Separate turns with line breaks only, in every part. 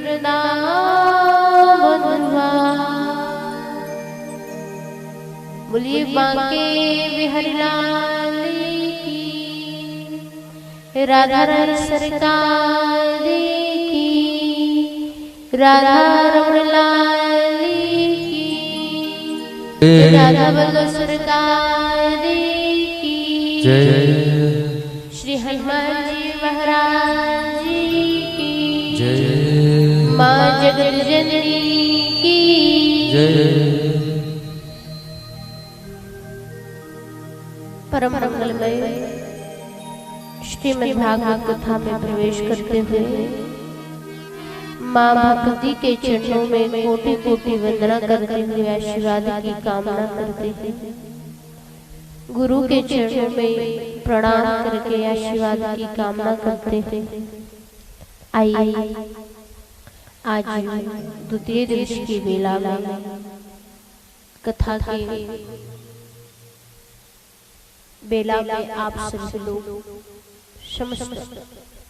वृंदावन बोलिए बांके बिहारी लाल की, राधा रमण सरकार की, राधा रमण लाल की, राधा वल्लभ सरकार की
जय।
श्री हनुमान जी महाराज की
जय।
माँ जगत जननी की
जय।
परम मंगलमय श्रीमद् भागवत कथा में प्रवेश करते हुए माँ भगवती के चरणों में कोटि कोटि वंदना करते हुए आशीर्वाद की कामना करते हैं। गुरु के चरणों में प्रणाम करके आशीर्वाद की कामना करते हैं। आइए आज द्वितीय दिवस की बेला में कथा के बेला में आप सभी लोग समस्त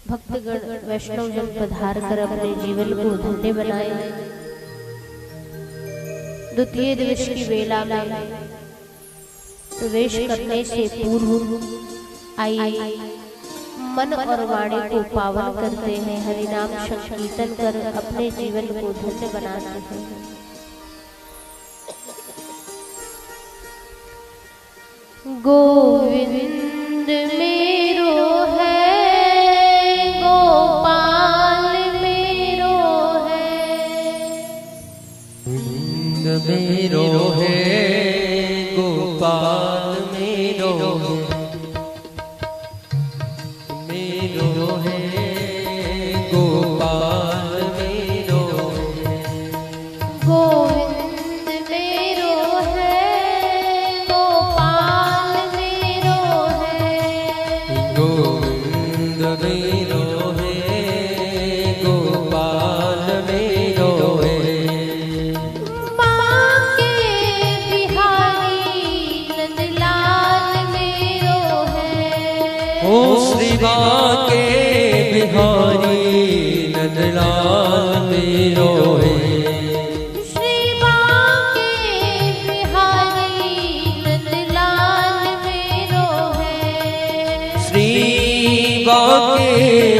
भक्तगण वैष्णव जन पधार कर अपने जीवन को धन्य बनाए। द्वितीय दिवस की बेला में प्रवेश करने से पूर्व आइए मन और वाणी को पावन करते हैं, हरि नाम संकीर्तन कर अपने जीवन को धन्य बनाते हैं। गोविंद मेरो है, गोपाल मेरो है,
गोविंद मेरो है, गोपाल मेरो है, मेरो है, गोपाल मेरो है।
गोविंद मेरो है, गोपाल मेरो है,
गोविंद मेरो है, गोपाल मेरो है।
बांके बिहारी नंदलाल मेरो है,
ओ श्री बांके बिहारी नंदलाल मेरो है।
श्री बांके बिहारी नंदलाल मेरो है,
श्री बांके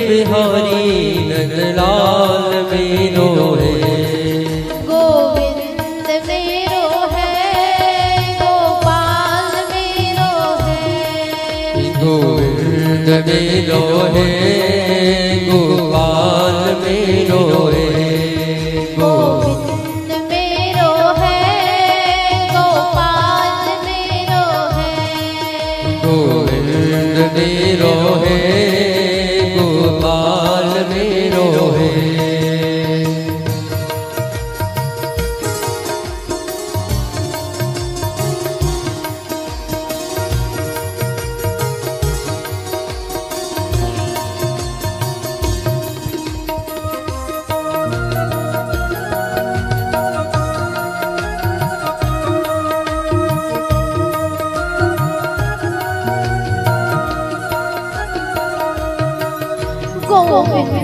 बिहारी नंदलाल मेरो है।
गोविंद मेरो है, गोपाल मेरो है,
गोविंद मेरो है, गोपाल मेरो है।
गोविंद मेरो है, गोपाल मेरो है,
गोविंद मेरो है, गोपाल मेरो है।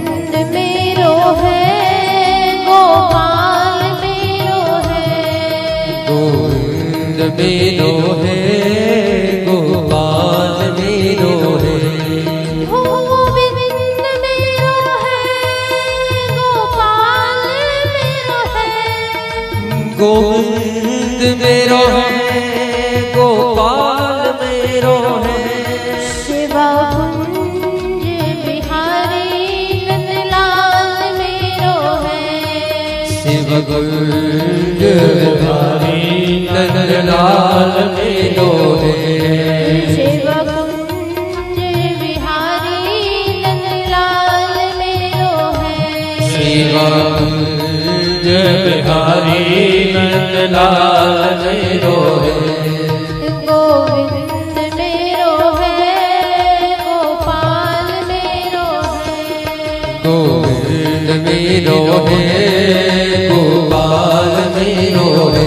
गोविंद मेरो है, गोपाल मेरो है,
गोविंद मेरो है, गोपाल मेरो है।
गोविंद मेरो है, गोपाल मेरो है,
गोविंद मेरो है, गोपाल मेरो है।
शिवा कुंज बिहारी नंदलाल मेरो है,
शिव कुंज बिहारी नंदलाल मेरो है।
शिवा कुंज बिहारी नंदलाल मेरो है,
शिव कुंज बिहारी नंदलाल मेरो है।
गोविंद मेरो है, गोपाल मेरो है,
गोविंद मेरो है, गोपाल मेरो है।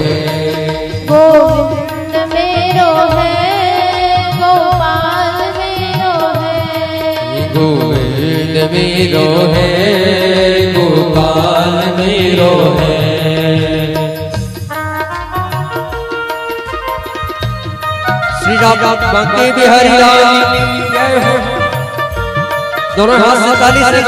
गोविंद मेरो है, गोपाल मेरो है,
गोविंद मेरो है, गोपाल श्री राम बांके बिहारी लाल की जय हो। दोनों हाथ से ताली से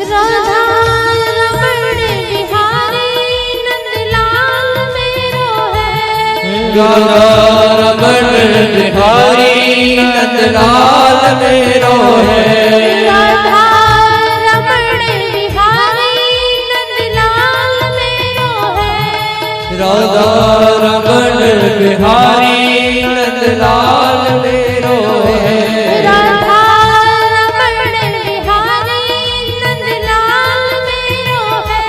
राधा रमण बिहारी नंदलाल मेरो है।
राधा रमण बिहारी नंदलाल मेरो है।
राधा रमण बिहारी नंदलाल मेरो है।
राधा रमण बिहारी नंदलाल मेरो है।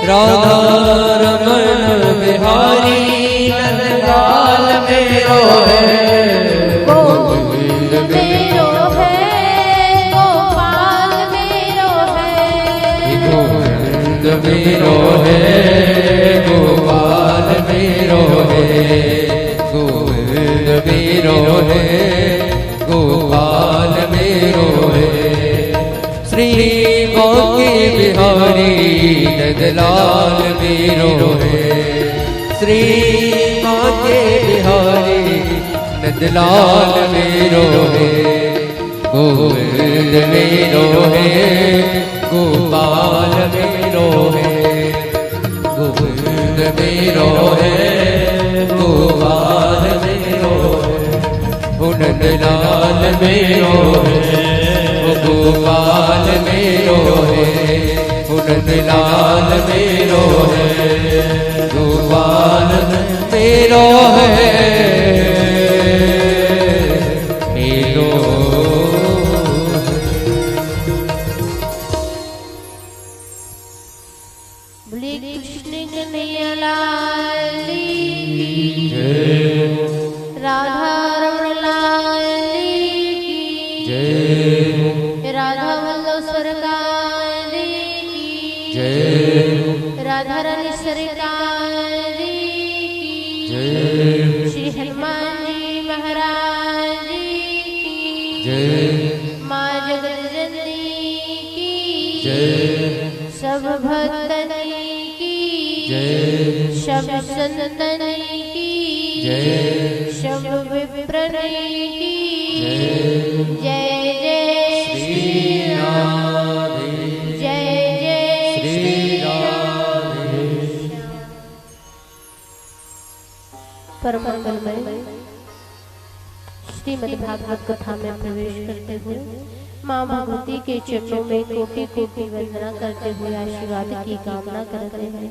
राधा रमण बिहारी नंदलाल मेरो है।
गोविंद मेरो है। गोपाल मेरो है।
गोविंद मेरो है। गोपाल मेरो है। गोविंद मेरो है। गोपाल मेरो है। श्री बांके बिहारी नंदलाल मेरो है। श्री बांके बिहारी नंदलाल मेरो है। गोविंद मेरो है। गोपाल मेरो है। गोविंद मेरो है। गोपाल मेरो है। नंदलाल मेरो है। गोपाल मेरो है। नंदलाल मेरो है। गोपाल मेरो है। मेरो
बोले कृष्ण कन्हैया लाल की
जय।
राधा रमण लाल की
जय।
राधा वल्लभ सरकार की
जय।
राधा रानी सरकार की
जय।
श्री हनुमान जी महाराज की
जय।
माँ जगत जननी की
जय।
सब भक्तन की
जय।
सब संतन की
जय।
सब विप्रन की
जय।
जय जय श्री राम। जय जय श्री राम। परम मंगलमय श्रीमद् भागवत कथा में प्रवेश करते हुए माँ भगवती के चरणों में कोटि कोटि वंदना करते हुए आशीर्वाद की कामना करते हैं।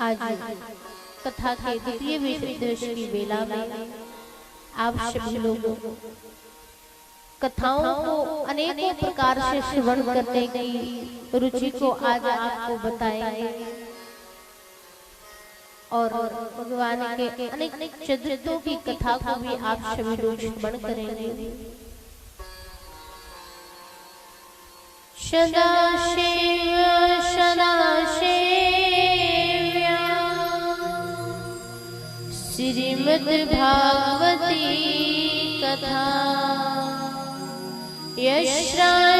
आज कथा के द्वितीय दिवस की बेला में आप सभी लोग कथाओं को अनेकों प्रकार से श्रवण करने की रुचि को आज आपको बताएंगे और भगवान के अनेक चरित्रों की कथा को भी आप सभी लोग श्रवण करेंगे। सदाशिव सदाशिव श्रीमद् भागवती कथा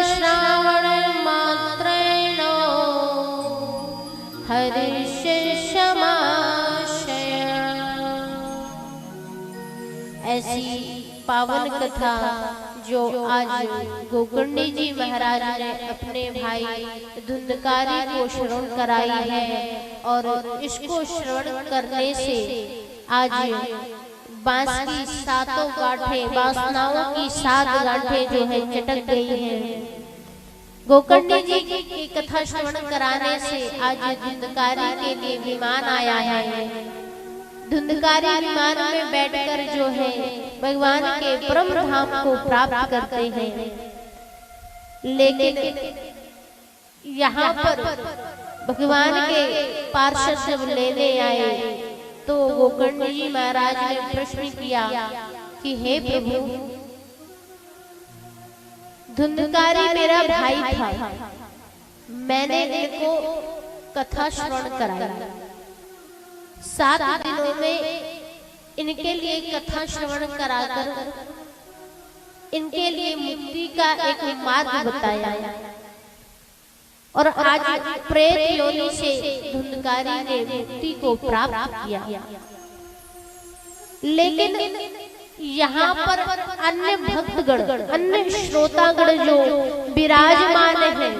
श्रावण मात्रेण हर्ष समाशय। ऐसी पावन कथा जो आज गोकर्णी जी महाराज ने अपने भाई धुंधकारी को श्रवण कराई है और इसको श्रवण करने से आज बांस की सातों गांठें, वासनाओं की 7 गांठें जो है चटक गई हैं। गोकर्णी जी की कथा श्रवण कराने से आज धुंधकारी के लिए विमान आया है। धुंधकारी विमान में बैठकर जो है भगवान के परम धाम को प्राप्त करते हैं। लेकिन यहाँ पर भगवान के पार्षद जब लेने आए तो गोकर्ण जी महाराज ने प्रश्न किया कि हे प्रभु, धुंधकारी मेरा भाई था, मैंने इनको कथा श्रवण कराई, 7 दिनों में इनके लिए कथा श्रवण कराकर इनके लिए मुक्ति का एक मार्ग बताया, और आज प्रेत योनि से धुंधकारी ने मुक्ति को प्राप्त किया। लेकिन यहाँ पर अन्य भक्तगण, अन्य श्रोतागण जो विराजमान हैं,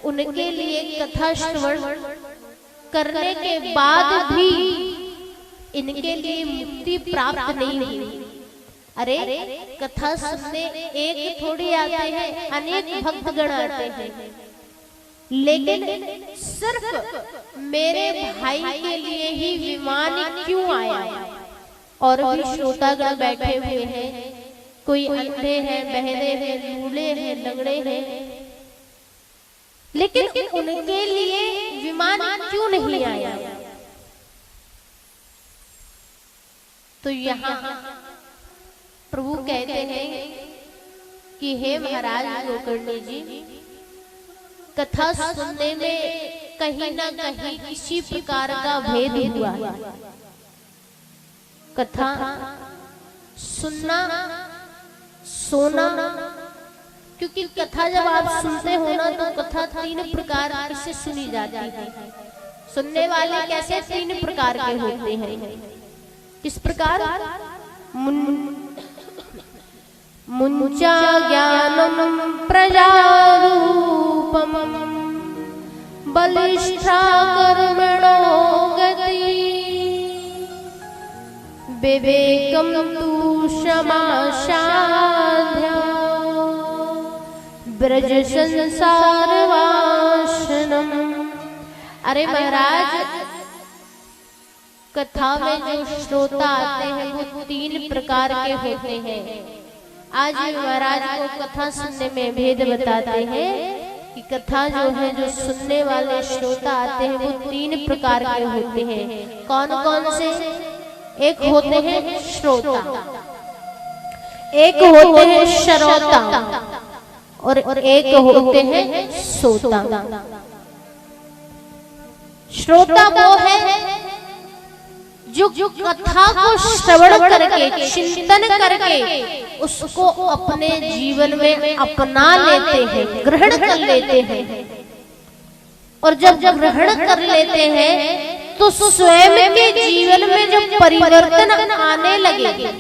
उनके लिए कथा श्रवण करने के बाद भी इनके लिए मुक्ति प्राप्त नहीं हुई। अरे कथा सुनने एक थोड़ी आते हैं, अनेक भक्तगण आते हैं, लेकिन सिर्फ मेरे भाई के लिए ही विमान क्यों आया? और भी श्रोतागण बैठे हुए हैं, कोई अंधे हैं, बहरे हैं, लूले हैं, लंगड़े हैं, लेकिन उनके लिए विमान क्यों नहीं आया? तो यहाँ प्रभु कहते हैं कि हे महाराज गोकर्ण जी, कथा सुनने में कहीं ना कहीं किसी प्रकार का भेद हुआ है। कथा सुनना, सोना, क्योंकि कथा जब आप सुनते हो ना, तो कथा 3 प्रकार से सुनी जाती है। सुनने वाले कैसे 3 प्रकार के होते हैं? किस प्रकार? मुंचा ज्ञानम प्रजारूपम बलिष्ठा कर्मणो गति विवेकम तु समासाध्या ब्रज संसार वासनम। अरे महाराज, कथा में जो श्रोता आते हैं वो 3 प्रकार के होते हैं। आज महाराज को कथा सुनने में भेद बताते हैं कि कथा जो है, जो सुनने वाले श्रोता आते हैं वो 3 प्रकार के होते हैं। कौन कौन से? एक होते हैं श्रोता, एक होते हैं श्रोता, और एक होते हैं सोता। श्रोता वो है जो कथा को श्रवण करके, चिंतन करके उसको अपने जीवन में अपना लेते हैं, ग्रहण कर लेते हैं। और जब ग्रहण कर लेते हैं तो स्वयं के जीवन में जब परिवर्तन आने लगे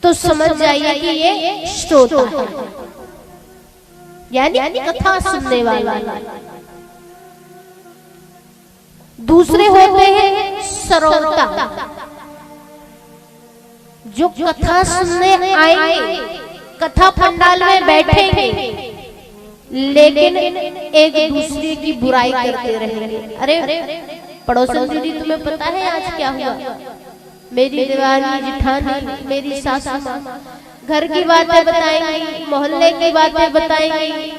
तो समझ जाइए कि ये श्रोता है, यानी कथा सुनने वाला। दूसरे होते हैं श्रोता, जो कथा सुनने आएंगे, कथा पंडाल में बैठेंगे, लेकिन एक दूसरे की बुराई करते रहेंगे। अरे पड़ोसन दीदी, तुम्हें पता है आज क्या हुआ? मेरी देवानी जिठानी, मेरी सासू माँ घर की बातें बताएंगी, मोहल्ले की बातें बताएंगी,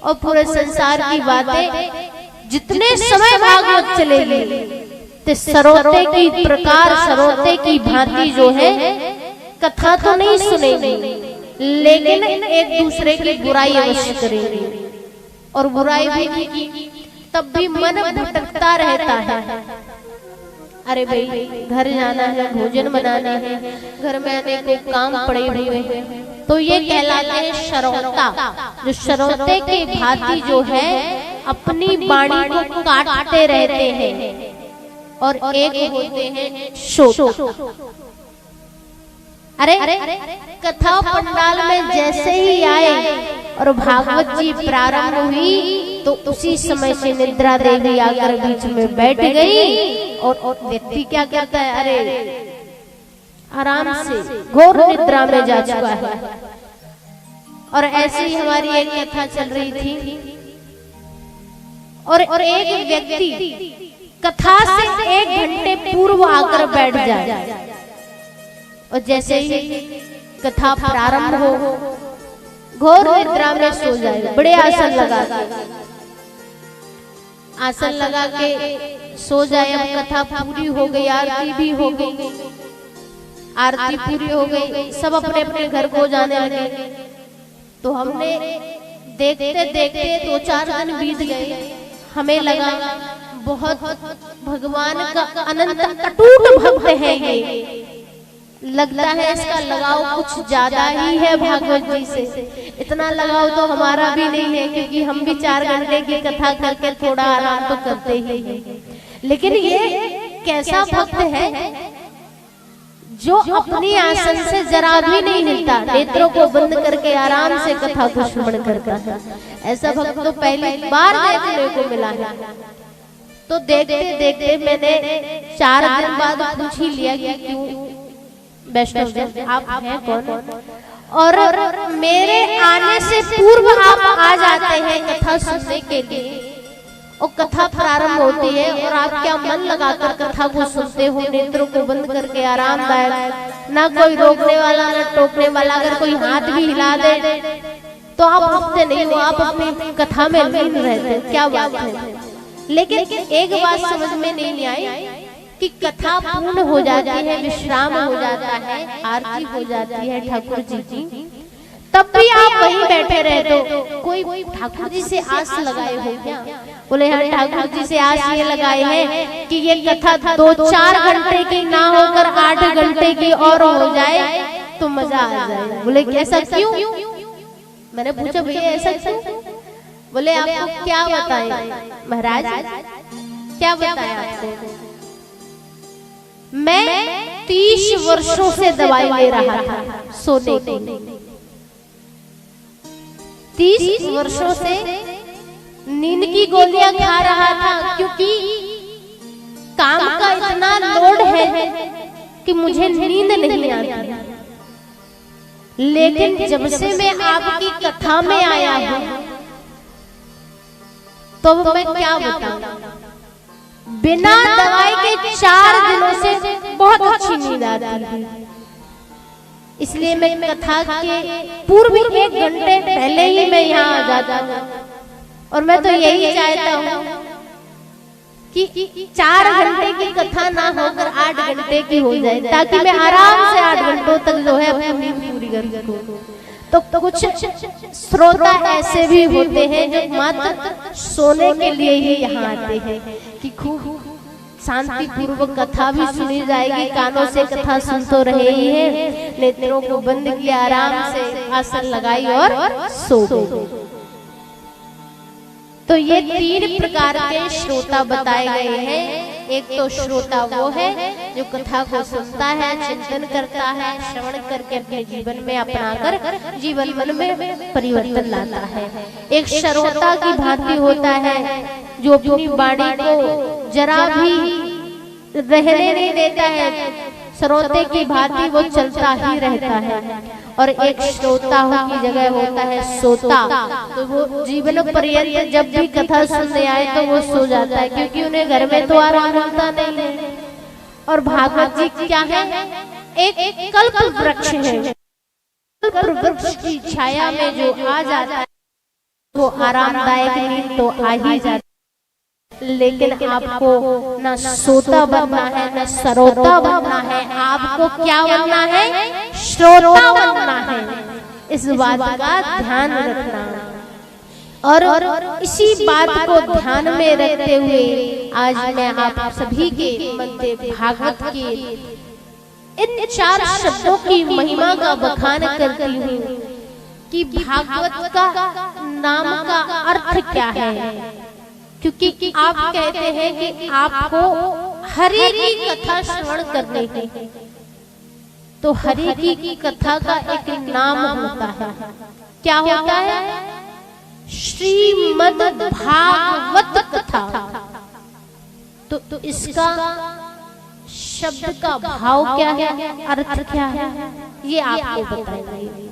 और पूरे संसार की बातें। जितने समय भागवत चलेगी तो सरोते की प्रकार, सरोते की भांति जो है, कथा तो नहीं सुनेंगे, लेकिन एक दूसरे की बुराई अवश्य करेंगे। और बुराई भी की तब भी मन भटकता रहता है। अरे भाई, घर जाना है, भोजन बनाना है, घर में अनेकों काम पड़े हुए हैं, तो ये कहलाते हैं श्रोता, जो श्रोते की भांति जो है अपनी वाणी को काटते रहते हैं। और एक होते हैं श्रोता। अरे कथा पंडाल में जैसे ही आए और भागवत जी प्रारंभ हुई तो उसी समय से निद्रा देवी आकर बीच में बैठ गई, और व्यक्ति क्या करता है? अरे आराम से घोर निद्रा में जा चुका है। और ऐसे ही हमारी एक कथा चल रही थी, और एक व्यक्ति कथा से 1 घंटे पूर्व आकर बैठ जाए, और जैसे ही कथा प्रारंभ हो घोर निद्रा में सो जाए, बड़े आसन लगा। आसन लगा के सो जाए। अब कथा पूरी हो गई, आरती भी हो गई, आरती पूरी हो गई, सब अपने अपने घर को जाने लगे। तो हमने देखते देखते 2-4 दिन बीत गए। हमें लगा बहुत भगवान का अनंत अटूट भक्त है ये, लगता है इसका लगाव कुछ ज्यादा ही है भागवत जी से। इतना लगाव तो हमारा भी नहीं है, क्योंकि हम भी 4 घंटे की कथा करके थोड़ा आराम तो करते ही हैं। लेकिन ये कैसा भक्त है जो अपनी आसन से जरा भी नहीं हिलता, नेत्रों को बंद करके आराम से कथा को श्रवण करता है। ऐसा भक्त तो पहली बार देखने को मिला है। तो देखते देखते मैंने 4 दिन बाद पूछ ही लिया कि क्यों वैष्णव जी आप हैं कौन, और मेरे आने से पूर्व आप आ जाते हैं कथा सुनने के लिए। और कथा प्रारंभ होती है और आप क्या मन लगाकर कथा को सुनते हो, नेत्रों को बंद करके आरामदायक, ना कोई रोकने वाला ना टोकने वाला। अगर कोई हाथ भी हिला दे तो आप हफ्ते नहीं हो, आप अपनी कथा में लीन रहते। क्या बात है। लेकिन एक बात समझ में नहीं आई कि कथा पूर्ण हो जाती है, विश्राम हो जाता है, आरती हो जाती है ठाकुर जी की, तब भी आप वहीं बैठे रहे। तो कोई ठाकुर जी से आस लगाए हो क्या? बोले हाँ, ठाकुर जी से आस ये लगाए हैं कि ये कथा 2-4 घंटे की ना होकर 8 घंटे की और हो जाए तो मजा आ जाए। बोले कैसा क्यों? मैंने पूछा भैया ऐसा क्यों? बोले आपको क्या बताएं महाराज, क्या बताएं आपको? मैं 30 वर्षों से दवाई ले रहा था सोने की। 30 वर्षों से नींद की गोलियां खा रहा था, क्योंकि काम का इतना लोड है कि मुझे नींद नहीं आती। लेकिन जब से मैं आपकी कथा में आया हूं तो मैं क्या बताऊं, बिना दवाई के 4 दिनों से बहुत अच्छी नींद आती है। इसलिए मैं कथा के पूर्व 1 घंटे पहले ही मैं यहाँ आ जाता हूँ। और मैं तो यही चाहता हूँ कि 4 घंटे की कथा ना होकर 8 घंटे की हो जाए, ताकि मैं आराम से 8 घंटों तक जो है अपनी नींद पूरी कर सकूं। तो कुछ श्रोता ऐसे भी होते हैं जो मात्र सोने के लिए ही यहाँ आते हैं कि खूब शांति पूर्वक कथा भी सुनी जाएगी, कानों से कथा सुन तो रहे ही है, नेत्रों को बंद किया, आराम से आसन लगाई और सो गए। तो ये 3 प्रकार के श्रोता बताए गए हैं। एक तो श्रोता वो है जो कथा को सुनता है, चिंतन करता है, श्रवण करके अपने जीवन में अपनाकर जीवन मन में परिवर्तन लाता है। एक श्रोता की भांति होता है जो अपनी वाणी को जरा भी रहने नहीं देता है, श्रोते की भांति वो चलता ही रहता है। और एक श्रोता की जगह होता है सोता, तो वो जीवन पर्यंत जब भी कथा सुनने आए तो वो सो जाता है, क्योंकि उन्हें घर में तो आराम मिलता नहीं है। और भागवत जी क्या है, एक कल्प वृक्ष है। कल्प वृक्ष की छाया में जो आ जाता है वो आरामदायक नींद तो आ ही जाती है। लेकिन आपको न सोता बनना है न सरोता बनना है, आपको क्या बनना है? श्रोता बनना है। इस बात का ध्यान रखना। और इसी बात को ध्यान में रखते हुए आज मैं आप सभी के मध्य भागवत के इन 4 शब्दों की महिमा का बखान करती हूँ कि भागवत का नाम का अर्थ क्या है। क्योंकि आप कहते हैं कि आपको हरि की कथा श्रवण करनी है, तो हरि की कथा का एक नाम होता है। क्या होता है? श्रीमद् भागवत कथा। तो इसका शब्द का भाव क्या है, अर्थ क्या है, ये आपको बताएंगे।